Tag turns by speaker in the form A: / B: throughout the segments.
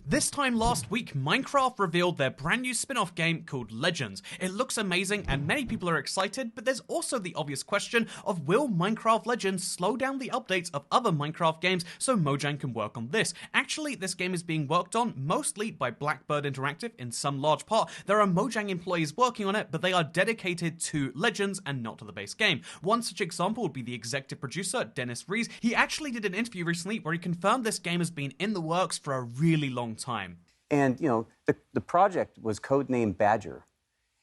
A: This time last week, Minecraft revealed their brand new spin-off game called Legends. It looks amazing and many people are excited, but there's also the obvious question of will Minecraft Legends slow down the updates of other Minecraft games so Mojang can work on this? Actually, this game is being worked on mostly by Blackbird Interactive in some large part. There are Mojang employees working on it, but they are dedicated to Legends and not to the base game. One such example would be the executive producer, Dennis Rees. He actually did an interview recently where he confirmed this game has been in the works for a really long time.
B: And, the project was codenamed Badger.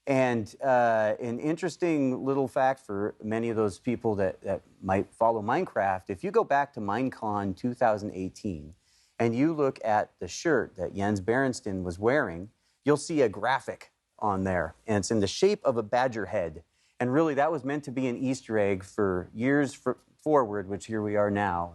B: And an interesting little fact for many of those people that might follow Minecraft, if you go back to Minecon 2018 and you look at the shirt that Jens Berenstain was wearing, you'll see a graphic on there. And it's in the shape of a badger head. And really, that was meant to be an Easter egg for years forward, which here we are now.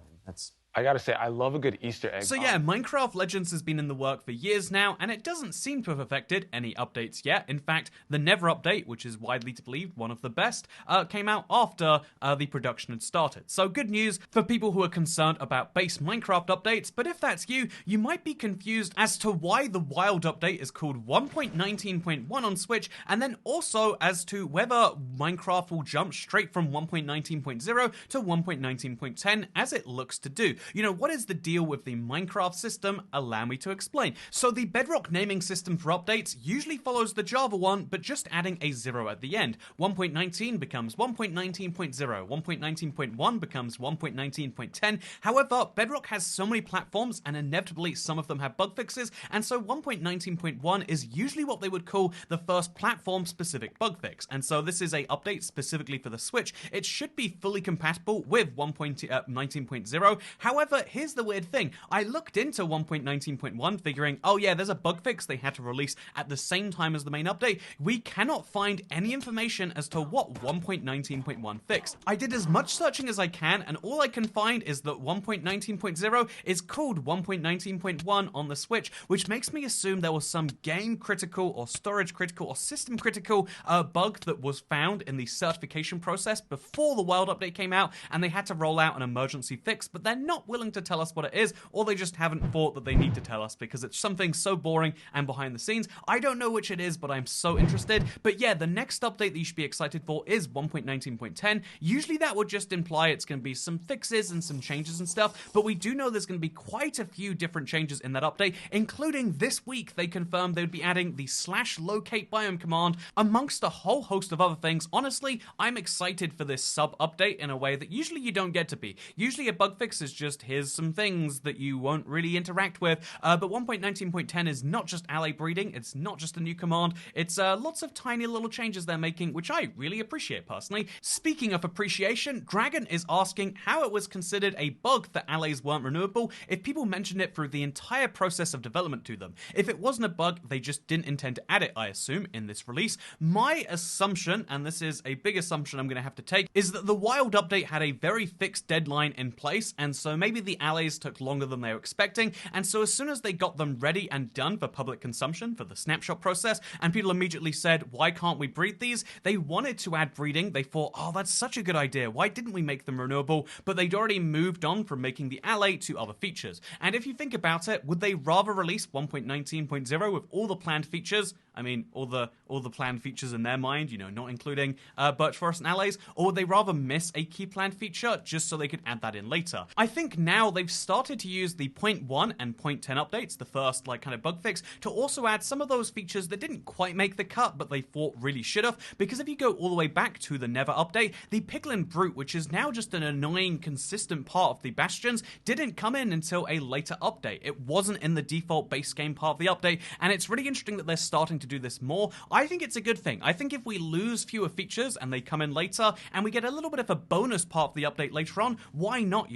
C: I gotta say, I love a good Easter egg.
A: So yeah, Minecraft Legends has been in the work for years now, and it doesn't seem to have affected any updates yet. In fact, the Never update, which is widely believed one of the best, came out after the production had started. So good news for people who are concerned about base Minecraft updates, but if that's you, you might be confused as to why the Wild update is called 1.19.1 on Switch, and then also as to whether Minecraft will jump straight from 1.19.0 to 1.19.10 as it looks to do. What is the deal with the Minecraft system? Allow me to explain. So the Bedrock naming system for updates usually follows the Java one, but just adding a 0 at the end. 1.19 becomes 1.19.0, 1.19.1 becomes 1.19.10. However, Bedrock has so many platforms, and inevitably some of them have bug fixes, and so 1.19.1 is usually what they would call the first platform-specific bug fix. And so this is a update specifically for the Switch. It should be fully compatible with 1.19.0. However, here's the weird thing. I looked into 1.19.1 figuring, oh yeah, there's a bug fix they had to release at the same time as the main update. We cannot find any information as to what 1.19.1 fixed. I did as much searching as I can, and all I can find is that 1.19.0 is called 1.19.1 on the Switch, which makes me assume there was some game critical or storage critical or system critical bug that was found in the certification process before the Wild update came out, and they had to roll out an emergency fix, but they're not willing to tell us what it is, or they just haven't thought that they need to tell us because it's something so boring and behind the scenes. I don't know which it is, but I'm so interested. But yeah, the next update that you should be excited for is 1.19.10. Usually that would just imply it's going to be some fixes and some changes and stuff, but we do know there's going to be quite a few different changes in that update, including this week they confirmed they would be adding the /locate biome command amongst a whole host of other things. Honestly, I'm excited for this sub-update in a way that usually you don't get to be. Usually a bug fix is just here's some things that you won't really interact with, but 1.19.10 is not just ally breeding, it's not just a new command, it's lots of tiny little changes they're making, which I really appreciate personally. Speaking of appreciation, Dragon is asking how it was considered a bug that allies weren't renewable if people mentioned it through the entire process of development to them. If it wasn't a bug, they just didn't intend to add it, I assume, in this release. My assumption, and this is a big assumption I'm going to have to take, is that the Wild update had a very fixed deadline in place, and so maybe the allies took longer than they were expecting, and so as soon as they got them ready and done for public consumption for the snapshot process, and people immediately said, why can't we breed these? They wanted to add breeding. They thought, oh, that's such a good idea. Why didn't we make them renewable? But they'd already moved on from making the ally to other features. And if you think about it, would they rather release 1.19.0 with all the planned features? I mean, all the planned features in their mind, not including Birch Forest and allies, or would they rather miss a key planned feature just so they could add that in later? I think now they've started to use the 0.1 and 0.10 updates, the first kind of bug fix, to also add some of those features that didn't quite make the cut, but they thought really should have, because if you go all the way back to the Never update, the Piglin Brute, which is now just an annoying, consistent part of the Bastions, didn't come in until a later update. It wasn't in the default base game part of the update, and it's really interesting that they're starting to do this more. I think it's a good thing. I think if we lose fewer features and they come in later, and we get a little bit of a bonus part of the update later on, why not,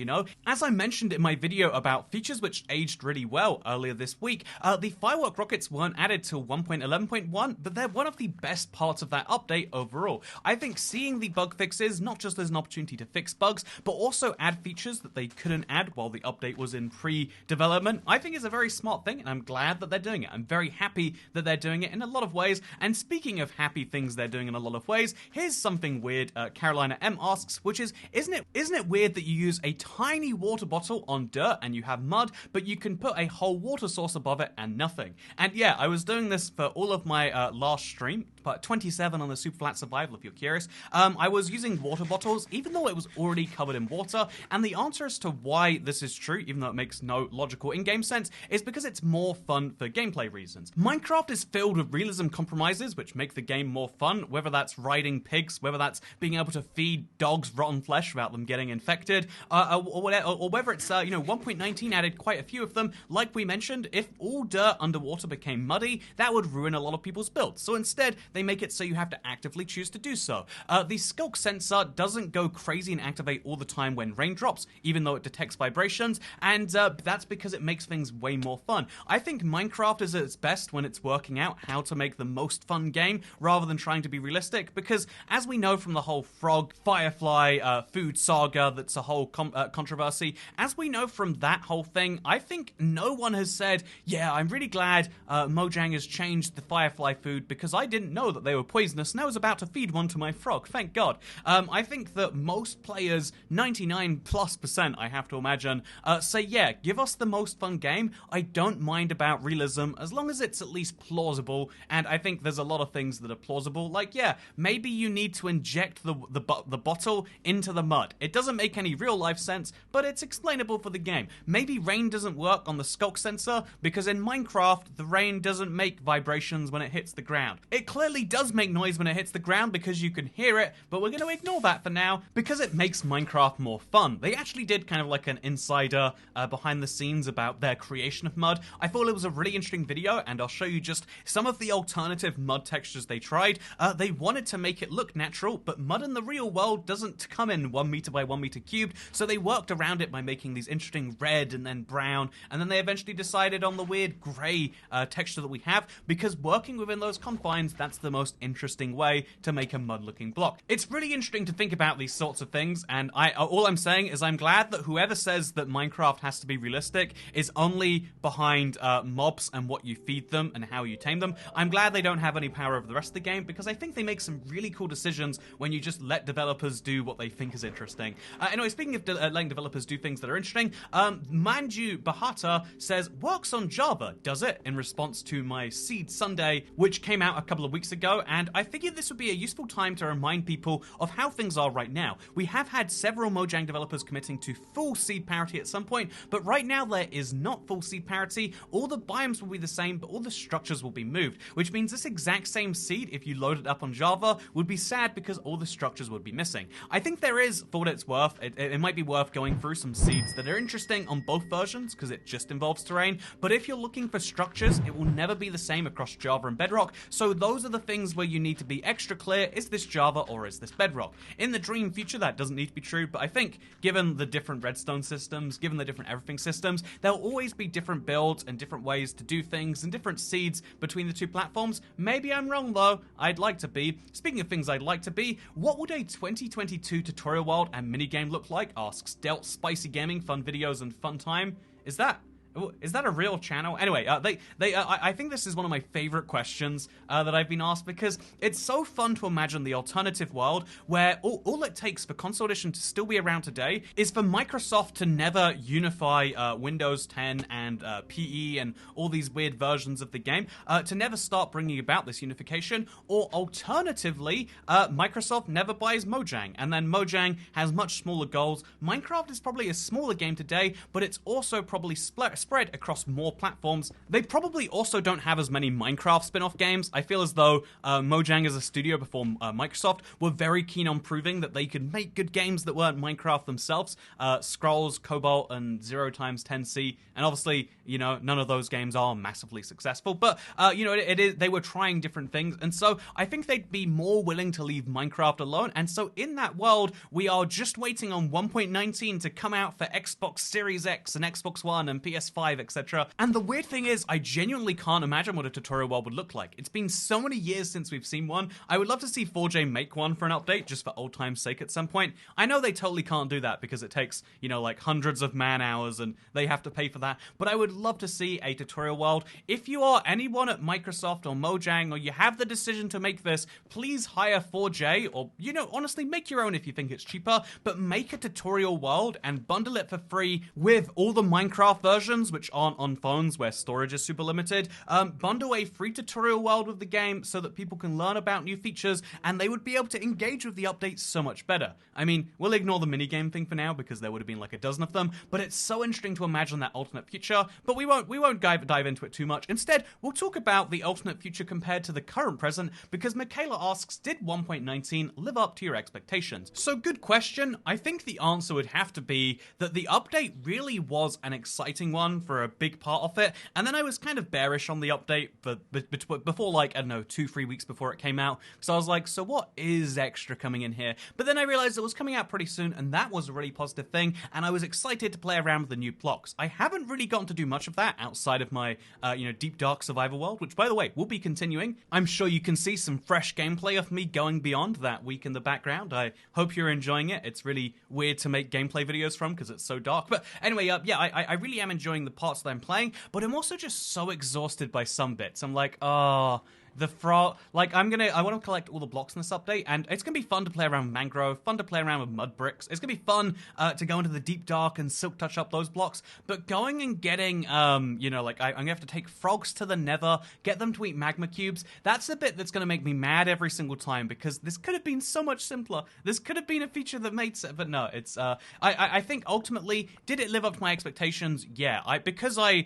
A: As I mentioned in my video about features which aged really well earlier this week, the firework rockets weren't added till 1.11.1, but they're one of the best parts of that update overall. I think seeing the bug fixes, not just as an opportunity to fix bugs, but also add features that they couldn't add while the update was in pre-development, I think is a very smart thing, and I'm glad that they're doing it. I'm very happy that they're doing it in a lot of ways, and speaking of happy things they're doing in a lot of ways, here's something weird Carolina M asks, which is, isn't it weird that you use a tiny water water bottle on dirt and you have mud, but you can put a whole water source above it and nothing. And yeah, I was doing this for all of my last stream, but 27 on the Super Flat Survival, if you're curious. I was using water bottles, even though it was already covered in water, and the answer as to why this is true, even though it makes no logical in-game sense, is because it's more fun for gameplay reasons. Minecraft is filled with realism compromises, which make the game more fun, whether that's riding pigs, whether that's being able to feed dogs rotten flesh without them getting infected, or whether it's, 1.19 added quite a few of them. Like we mentioned, if all dirt underwater became muddy, that would ruin a lot of people's builds. So instead, they make it so you have to actively choose to do so. The skulk sensor doesn't go crazy and activate all the time when rain drops, even though it detects vibrations, and that's because it makes things way more fun. I think Minecraft is at its best when it's working out how to make the most fun game, rather than trying to be realistic, because as we know from the whole frog, firefly, food saga that's a whole controversy, as we know from that whole thing, I think no one has said, yeah, I'm really glad Mojang has changed the firefly food because I didn't know that they were poisonous and I was about to feed one to my frog, thank God. I think that most players, 99+%, I have to imagine, say, yeah, give us the most fun game. I don't mind about realism as long as it's at least plausible, and I think there's a lot of things that are plausible, like, yeah, maybe you need to inject the bottle into the mud. It doesn't make any real life sense, but it's explainable for the game. Maybe rain doesn't work on the skulk sensor because in Minecraft, the rain doesn't make vibrations when it hits the ground. It clearly does make noise when it hits the ground because you can hear it, but we're going to ignore that for now because it makes Minecraft more fun. They actually did kind of like an insider behind the scenes about their creation of mud. I thought it was a really interesting video, and I'll show you just some of the alternative mud textures they tried. They wanted to make it look natural, but mud in the real world doesn't come in 1 meter by 1 meter cubed, so they worked around it by making these interesting red and then brown, and then they eventually decided on the weird grey texture that we have, because working within those confines, that's the most interesting way to make a mud-looking block. It's really interesting to think about these sorts of things, and all I'm saying is I'm glad that whoever says that Minecraft has to be realistic is only behind mobs and what you feed them and how you tame them. I'm glad they don't have any power over the rest of the game, because I think they make some really cool decisions when you just let developers do what they think is interesting. Anyway, speaking of letting developers do things that are interesting, Manju Bahata says, works on Java, does it? In response to my Seed Sunday, which came out a couple of weeks ago, and I figured this would be a useful time to remind people of how things are right now. We have had several Mojang developers committing to full seed parity at some point, but right now there is not full seed parity. All the biomes will be the same, but all the structures will be moved, which means this exact same seed, if you load it up on Java, would be sad because all the structures would be missing. I think there is, for what it's worth, it might be worth going through some seeds that are interesting on both versions, because it just involves terrain, but if you're looking for structures, it will never be the same across Java and Bedrock, so those are the things where you need to be extra clear, is this Java or is this Bedrock? In the dream future, that doesn't need to be true, but I think, given the different redstone systems, given the different everything systems, there'll always be different builds and different ways to do things and different seeds between the two platforms. Maybe I'm wrong though, I'd like to be. Speaking of things I'd like to be, what would a 2022 tutorial world and minigame look like? Asks Delt Spicy Gaming, fun videos and fun time. Is that a real channel? Anyway, I think this is one of my favorite questions that I've been asked, because it's so fun to imagine the alternative world where all it takes for Console Edition to still be around today is for Microsoft to never unify Windows 10 and PE and all these weird versions of the game, to never start bringing about this unification, or alternatively, Microsoft never buys Mojang, and then Mojang has much smaller goals. Minecraft is probably a smaller game today, but it's also probably spread across more platforms. They probably also don't have as many Minecraft spin-off games. I feel as though Mojang as a studio before Microsoft were very keen on proving that they could make good games that weren't Minecraft themselves. Scrolls, Cobalt, and 0x10C, and obviously, none of those games are massively successful, but, they were trying different things, and so I think they'd be more willing to leave Minecraft alone, and so in that world, we are just waiting on 1.19 to come out for Xbox Series X and Xbox One and PS4 5, etc. And the weird thing is, I genuinely can't imagine what a tutorial world would look like. It's been so many years since we've seen one. I would love to see 4J make one for an update, just for old time's sake at some point. I know they totally can't do that because it takes, you know, like hundreds of man hours and they have to pay for that, but I would love to see a tutorial world. If you are anyone at Microsoft or Mojang, or you have the decision to make this, please hire 4J, or, you know, honestly, make your own if you think it's cheaper, but make a tutorial world and bundle it for free with all the Minecraft versions, which aren't on phones where storage is super limited. Bundle a free tutorial world with the game so that people can learn about new features, and they would be able to engage with the updates so much better. I mean, we'll ignore the minigame thing for now because there would have been like a dozen of them, but it's so interesting to imagine that alternate future. But we won't dive into it too much. Instead, we'll talk about the alternate future compared to the current present, because Michaela asks, did 1.19 live up to your expectations? So, good question. I think the answer would have to be that the update really was an exciting one for a big part of it, and then I was kind of bearish on the update before, like, I don't know, 2-3 weeks before it came out, so I was like, so what is extra coming in here? But then I realized it was coming out pretty soon, and that was a really positive thing, and I was excited to play around with the new blocks. I haven't really gotten to do much of that outside of my, deep dark survival world, which, by the way, will be continuing. I'm sure you can see some fresh gameplay of me going beyond that week in the background. I hope you're enjoying it. It's really weird to make gameplay videos from because it's so dark. But anyway, I really am enjoying the parts that I'm playing, but I'm also just so exhausted by some bits. I'm like, oh... The frog, like, I want to collect all the blocks in this update, and it's going to be fun to play around with mangrove, fun to play around with mud bricks. It's going to be fun to go into the deep dark and silk touch up those blocks, but going and getting, I'm going to have to take frogs to the nether, get them to eat magma cubes, that's the bit that's going to make me mad every single time, because this could have been so much simpler. This could have been a feature that made sense, but no, it's, I think ultimately, did it live up to my expectations? Yeah, because I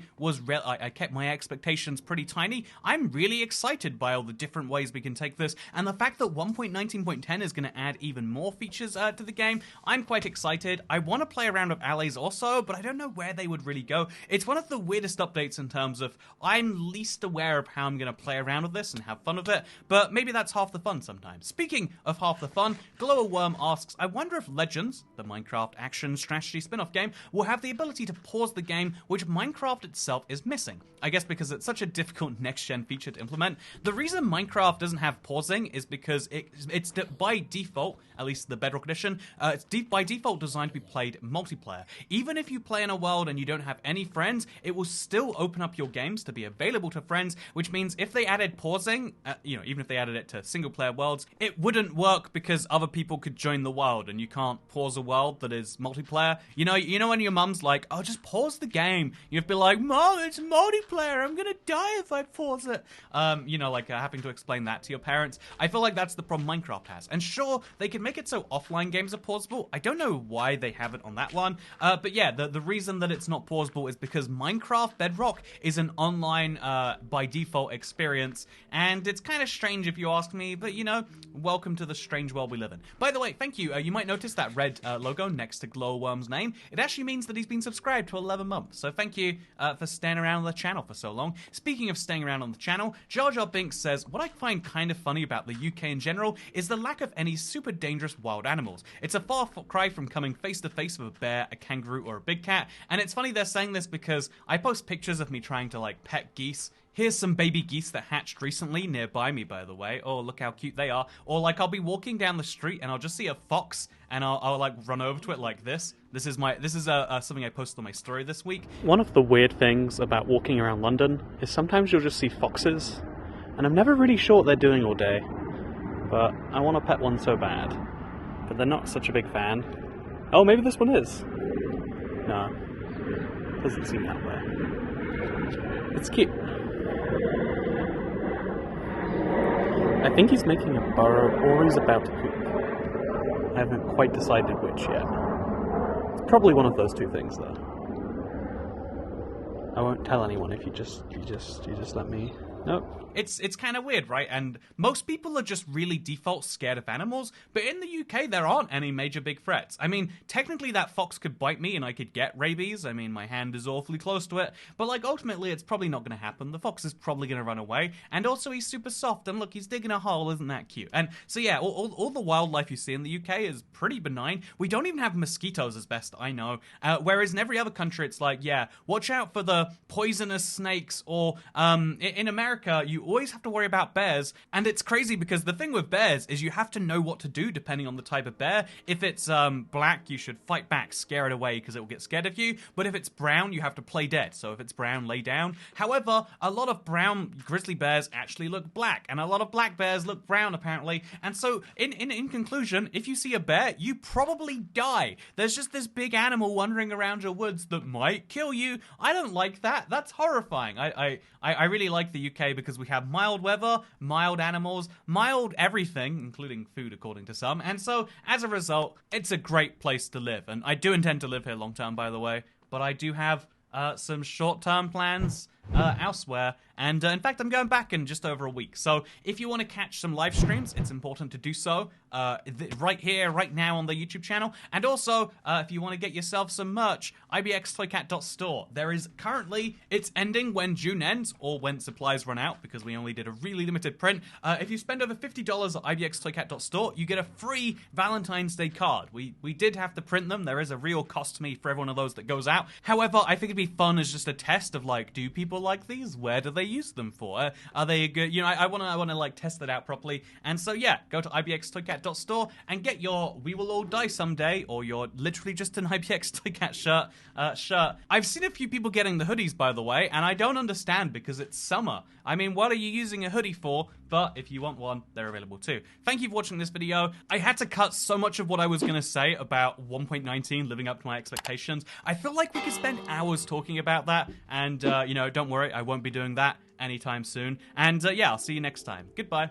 A: kept my expectations pretty tiny, I'm really excited by all the different ways we can take this, and the fact that 1.19.10 is going to add even more features to the game, I'm quite excited. I want to play around with allies also, but I don't know where they would really go. It's one of the weirdest updates in terms of I'm least aware of how I'm going to play around with this and have fun with it, but maybe that's half the fun sometimes. Speaking of half the fun, Glowerworm asks, I wonder if Legends, the Minecraft action strategy spin-off game, will have the ability to pause the game, which Minecraft itself is missing. I guess because it's such a difficult next-gen feature to implement. The reason Minecraft doesn't have pausing is because it's by default, at least the Bedrock edition, it's by default designed to be played multiplayer. Even if you play in a world and you don't have any friends, it will still open up your games to be available to friends, which means if they added pausing, even if they added it to single-player worlds, it wouldn't work because other people could join the world, and you can't pause a world that is multiplayer. You know when your mum's like, oh, just pause the game. You'd be like, Mom, it's multiplayer. I'm gonna die if I pause it. Having to explain that to your parents. I feel like that's the problem Minecraft has. And sure, they can make it so offline games are pausable. I don't know why they have it on that one. But yeah, the reason that it's not pausable is because Minecraft Bedrock is an online, by default experience. And it's kind of strange if you ask me, but welcome to the strange world we live in. By the way, thank you. You might notice that red logo next to Glowworm's name. It actually means that he's been subscribed to 11 months. So thank you for staying around on the channel for so long. Speaking of staying around on the channel, Jar Jar Binks says, what I find kind of funny about the UK in general is the lack of any super dangerous wild animals. It's a far cry from coming face to face with a bear, a kangaroo, or a big cat. And it's funny they're saying this because I post pictures of me trying to pet geese. Here's some baby geese that hatched recently nearby me, by the way. Oh, look how cute they are. Or I'll be walking down the street and I'll just see a fox and I'll run over to it like this. This is something I posted on my story this week. One of the weird things about walking around London is sometimes you'll just see foxes, and I'm never really sure what they're doing all day. But I want to pet one so bad. But they're not such a big fan. Oh, maybe this one is. No. Doesn't seem that way. It's cute. I think he's making a burrow, or he's about to poop. I haven't quite decided which yet. It's probably one of those two things, though. I won't tell anyone if you just let me
C: Nope.
A: It's kind of weird, right? And most people are just really default scared of animals, but in the UK there aren't any major big threats. I mean, technically that fox could bite me and I could get rabies. I mean, my hand is awfully close to it, but like ultimately it's probably not going to happen. The fox is probably going to run away, and also he's super soft, and look, he's digging a hole. Isn't that cute? And so yeah, all the wildlife you see in the UK is pretty benign. We don't even have mosquitoes, as best I know, whereas in every other country it's like, yeah, watch out for the poisonous snakes, or in America you always have to worry about bears. And it's crazy because the thing with bears is you have to know what to do depending on the type of bear. If it's black, you should fight back, scare it away because it will get scared of you. But if it's brown, you have to play dead. So if it's brown, lay down. However, a lot of brown grizzly bears actually look black, and a lot of black bears look brown apparently. And so in conclusion, if you see a bear, you probably die. There's just this big animal wandering around your woods that might kill you. I don't like that. That's horrifying. I really like the UK because we have mild weather, mild animals, mild everything, including food according to some, and so as a result, it's a great place to live. And I do intend to live here long term, by the way, but I do have some short-term plans elsewhere, and in fact I'm going back in just over a week. So if you want to catch some live streams, it's important to do so right here, right now on the YouTube channel. And also if you want to get yourself some merch, ibxtoycat.store. There is currently, it's ending when June ends, or when supplies run out, because we only did a really limited print. If you spend over $50 at ibxtoycat.store, you get a free Valentine's Day card. We did have to print them. There is a real cost to me for every one of those that goes out. However, I think it'd be fun as just a test of like, do people like these? Where do they use them for? Are they good? You know, I want to like test that out properly. And so yeah, go to ibxtoycat.store and get your "We Will All Die Someday" or your literally just an IBX Toycat shirt. I've seen a few people getting the hoodies, by the way, and I don't understand because it's summer. I mean, what are you using a hoodie for? But if you want one, they're available too. Thank you for watching this video. I had to cut so much of what I was going to say about 1.19 living up to my expectations. I feel like we could spend hours talking about that, and you know, don't worry, I won't be doing that anytime soon. And yeah, I'll see you next time. Goodbye.